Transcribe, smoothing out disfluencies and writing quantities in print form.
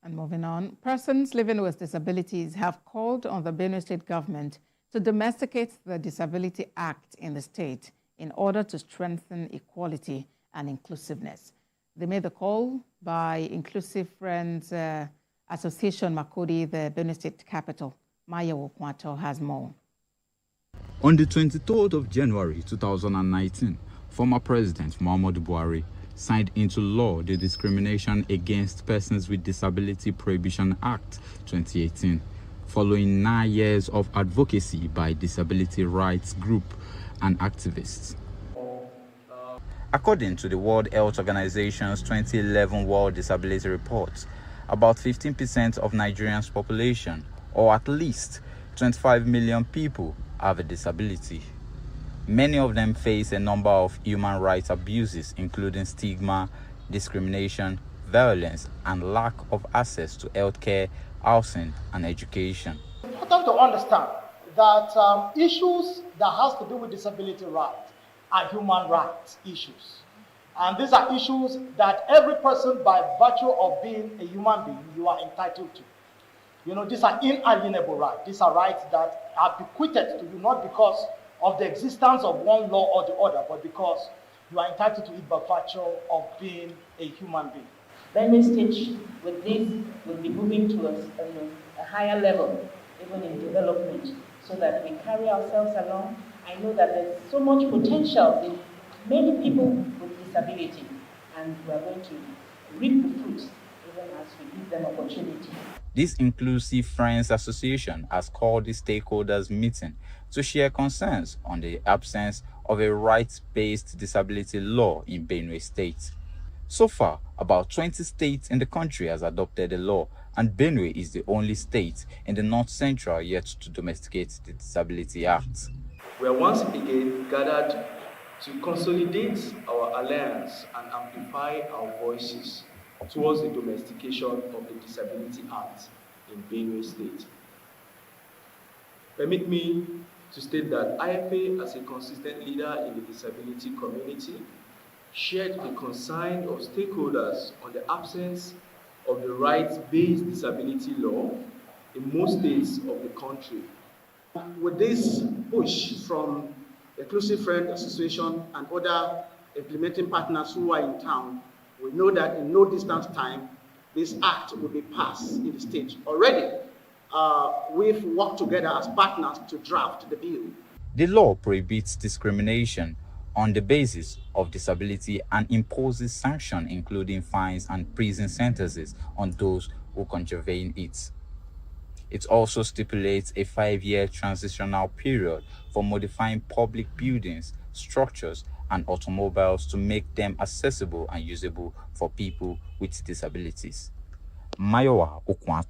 And moving on, persons living with disabilities have called on the Benue State Government to domesticate the Disability Act in the state in order to strengthen equality and inclusiveness. They made the call by Inclusive Friends Association Makodi, the Benue State capital. Maya Wokwato has more. On the 23rd of January 2019, former President Muhammadu Buhari signed into law the Discrimination Against Persons with Disability Prohibition Act 2018, following 9 years of advocacy by disability rights groups and activists. According to the World Health Organization's 2011 World Disability Report, about 15% of Nigerians' population, or at least 25 million people, have a disability. Many of them face a number of human rights abuses, including stigma, discrimination, violence, and lack of access to healthcare, housing, and education. It's important to understand that issues that has to do with disability rights are human rights issues. And these are issues that every person, by virtue of being a human being, you are entitled to. You know, these are inalienable rights. These are rights that are bequeathed to you, not because of the existence of one law or the other, but because you are entitled to it by virtue of being a human being. Benue State, with this, will be moving to a higher level, even in development, so that we carry ourselves along. I know that there's so much potential in many people with disability, and we are going to reap the fruits even as we give them opportunity. This Inclusive Friends Association has called the stakeholders meeting to share concerns on the absence of a rights-based disability law in Benue State. So far, about 20 states in the country has adopted a law, and Benue is the only state in the North Central yet to domesticate the Disability Act. We are once again gathered to consolidate our alliance and amplify our voices towards the domestication of the Disability Act in Benue State. Permit me to state that IFA, as a consistent leader in the disability community, shared the concern of stakeholders on the absence of the rights-based disability law in most states of the country. With this push from the Inclusive Friends Association and other implementing partners who are in town, we know that in no distant time, this act will be passed in the state. Already, we've worked together as partners to draft the bill. The law prohibits discrimination on the basis of disability and imposes sanctions, including fines and prison sentences, on those who contravene it. It also stipulates a 5-year transitional period for modifying public buildings, structures, and automobiles to make them accessible and usable for people with disabilities. Mayowa Okwato.